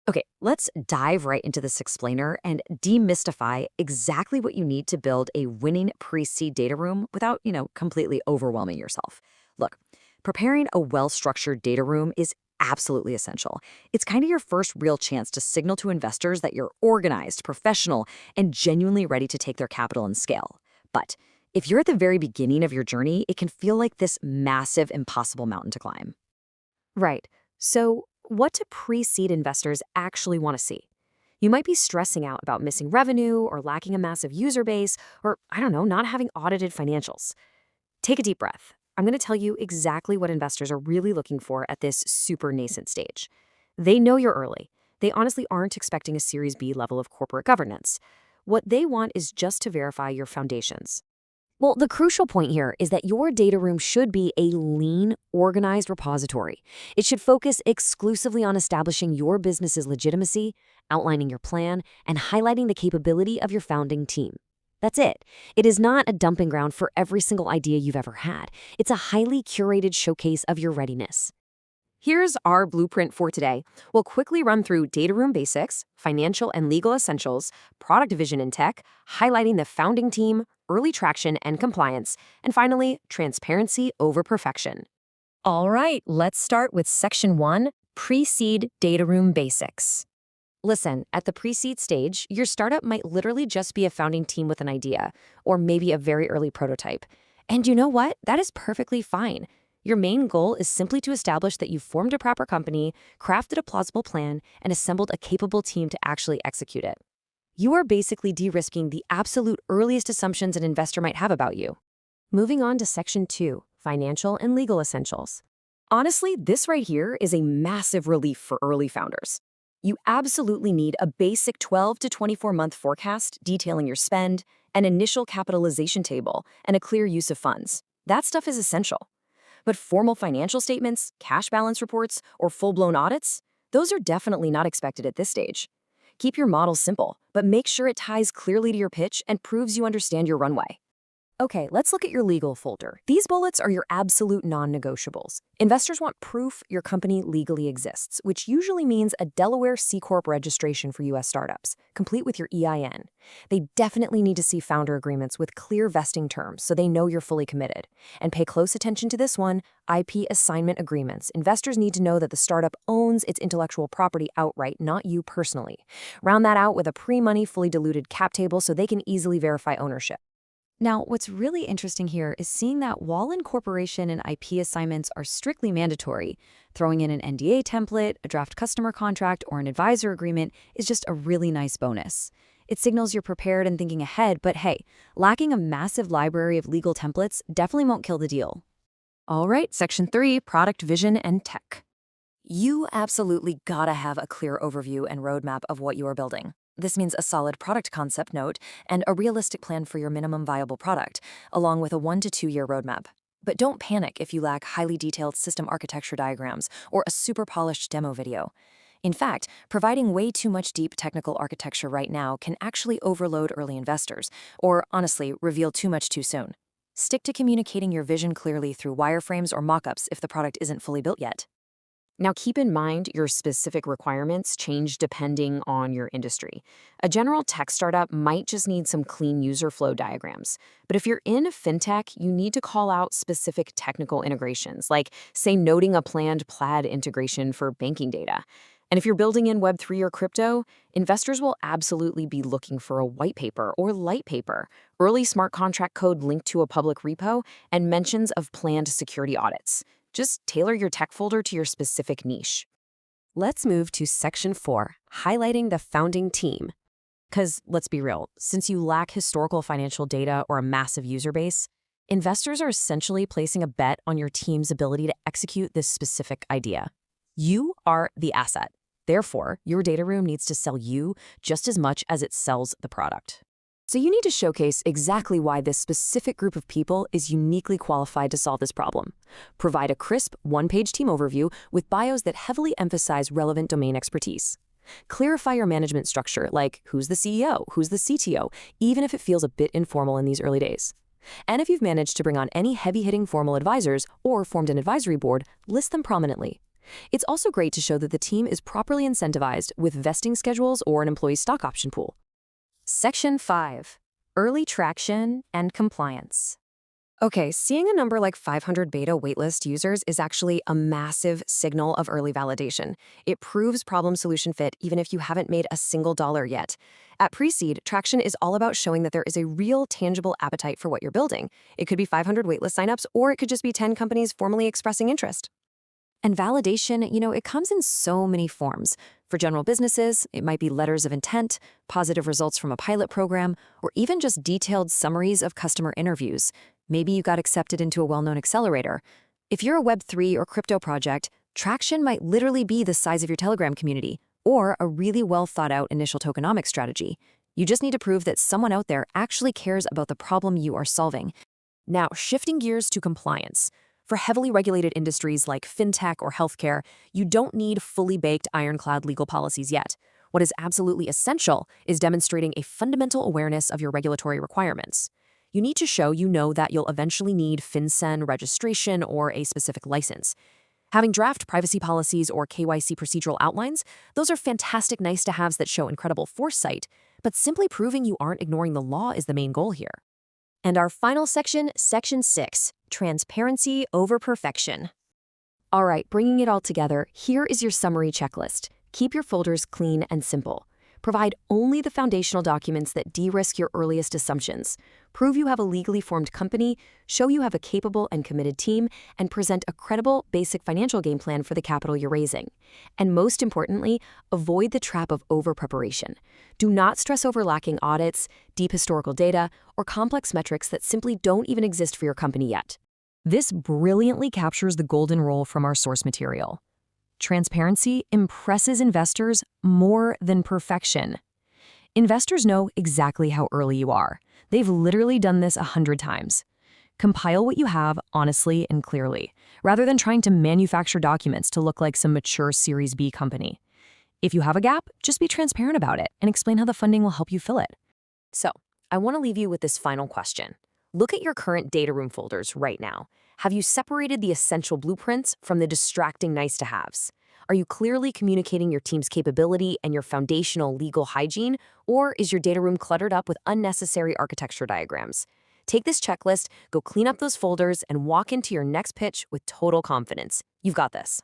Okay, let's dive right into this explainer and demystify exactly what you need to build a winning pre-seed data room without, completely overwhelming yourself. Look, preparing a well-structured data room is absolutely essential. It's kind of your first real chance to signal to investors that you're organized, professional, and genuinely ready to take their capital and scale. But if you're at the very beginning of your journey, it can feel like this massive, impossible mountain to climb. Right. So, what do pre seed investors actually want to see? You might be stressing out about missing revenue or lacking a massive user base or, I don't know, not having audited financials. Take a deep breath. I'm going to tell you exactly what investors are really looking for at this super nascent stage. They know you're early. They honestly aren't expecting a Series B level of corporate governance. What they want is just to verify your foundations. Well, the crucial point here is that your data room should be a lean, organized repository. It should focus exclusively on establishing your business's legitimacy, outlining your plan, and highlighting the capability of your founding team. That's it. It is not a dumping ground for every single idea you've ever had. It's a highly curated showcase of your readiness. Here's our blueprint for today. We'll quickly run through data room basics, financial and legal essentials, product vision and tech, highlighting the founding team, early traction and compliance, and finally, transparency over perfection. All right, let's start with Section 1, Pre-Seed Data Room Basics. Listen, at the pre-seed stage, your startup might literally just be a founding team with an idea, or maybe a very early prototype. And you know what? That is perfectly fine. Your main goal is simply to establish that you've formed a proper company, crafted a plausible plan, and assembled a capable team to actually execute it. You are basically de-risking the absolute earliest assumptions an investor might have about you. Moving on to Section 2, Financial and Legal Essentials. Honestly, this right here is a massive relief for early founders. You absolutely need a basic 12 to 24-month forecast detailing your spend, an initial capitalization table, and a clear use of funds. That stuff is essential. But formal financial statements, cash balance reports, or full-blown audits, those are definitely not expected at this stage. Keep your model simple, but make sure it ties clearly to your pitch and proves you understand your runway. Okay, let's look at your legal folder. These bullets are your absolute non-negotiables. Investors want proof your company legally exists, which usually means a Delaware C Corp registration for U.S. startups, complete with your EIN. They definitely need to see founder agreements with clear vesting terms so they know you're fully committed. And pay close attention to this one, IP assignment agreements. Investors need to know that the startup owns its intellectual property outright, not you personally. Round that out with a pre-money, fully diluted cap table so they can easily verify ownership. Now, what's really interesting here is seeing that while incorporation and IP assignments are strictly mandatory, throwing in an NDA template, a draft customer contract, or an advisor agreement is just a really nice bonus. It signals you're prepared and thinking ahead, but hey, lacking a massive library of legal templates definitely won't kill the deal. All right, Section 3, Product Vision and Tech. You absolutely gotta have a clear overview and roadmap of what you are building. This means a solid product concept note and a realistic plan for your minimum viable product, along with a 1 to 2 year roadmap. But don't panic if you lack highly detailed system architecture diagrams or a super polished demo video. In fact, providing way too much deep technical architecture right now can actually overload early investors, or honestly, reveal too much too soon. Stick to communicating your vision clearly through wireframes or mockups if the product isn't fully built yet. Now, keep in mind your specific requirements change depending on your industry. A general tech startup might just need some clean user flow diagrams. But if you're in fintech, you need to call out specific technical integrations, like, say, noting a planned Plaid integration for banking data. And if you're building in Web3 or crypto, investors will absolutely be looking for a white paper or light paper, early smart contract code linked to a public repo, and mentions of planned security audits. Just tailor your tech folder to your specific niche. Let's move to Section 4, highlighting the founding team. Because let's be real, since you lack historical financial data or a massive user base, investors are essentially placing a bet on your team's ability to execute this specific idea. You are the asset. Therefore, your data room needs to sell you just as much as it sells the product. So you need to showcase exactly why this specific group of people is uniquely qualified to solve this problem. Provide a crisp, one-page team overview with bios that heavily emphasize relevant domain expertise. Clarify your management structure, like who's the CEO, who's the CTO, even if it feels a bit informal in these early days. And if you've managed to bring on any heavy-hitting formal advisors or formed an advisory board, list them prominently. It's also great to show that the team is properly incentivized with vesting schedules or an employee stock option pool. Section 5. Early traction and compliance. Okay, seeing a number like 500 beta waitlist users is actually a massive signal of early validation. It proves problem solution fit even if you haven't made a single dollar yet. At pre-seed, traction is all about showing that there is a real, tangible appetite for what you're building. It could be 500 waitlist signups, or it could just be 10 companies formally expressing interest. And validation, it comes in so many forms. For general businesses, it might be letters of intent, positive results from a pilot program, or even just detailed summaries of customer interviews. Maybe you got accepted into a well-known accelerator. If you're a Web3 or crypto project, traction might literally be the size of your Telegram community, or a really well-thought-out initial tokenomics strategy. You just need to prove that someone out there actually cares about the problem you are solving. Now, shifting gears to compliance. For heavily regulated industries like Fintech or healthcare, you don't need fully baked ironclad legal policies yet. What is absolutely essential is demonstrating a fundamental awareness of your regulatory requirements. You need to show you know that you'll eventually need FinCEN registration or a specific license. Having draft privacy policies or KYC procedural outlines, those are fantastic nice-to-haves that show incredible foresight, but simply proving you aren't ignoring the law is the main goal here. And our final section, Section 6, Transparency over Perfection. All right, bringing it all together, here is your summary checklist. Keep your folders clean and simple. Provide only the foundational documents that de-risk your earliest assumptions. Prove you have a legally formed company, show you have a capable and committed team, and present a credible, basic financial game plan for the capital you're raising. And most importantly, avoid the trap of over-preparation. Do not stress over lacking audits, deep historical data, or complex metrics that simply don't even exist for your company yet. This brilliantly captures the golden rule from our source material. Transparency impresses investors more than perfection. Investors know exactly how early you are. They've literally done this 100 times. Compile what you have honestly and clearly, rather than trying to manufacture documents to look like some mature Series B company. If you have a gap, just be transparent about it and explain how the funding will help you fill it. So, I want to leave you with this final question. Look at your current data room folders right now. Have you separated the essential blueprints from the distracting nice-to-haves? Are you clearly communicating your team's capability and your foundational legal hygiene, or is your data room cluttered up with unnecessary architecture diagrams? Take this checklist, go clean up those folders, and walk into your next pitch with total confidence. You've got this.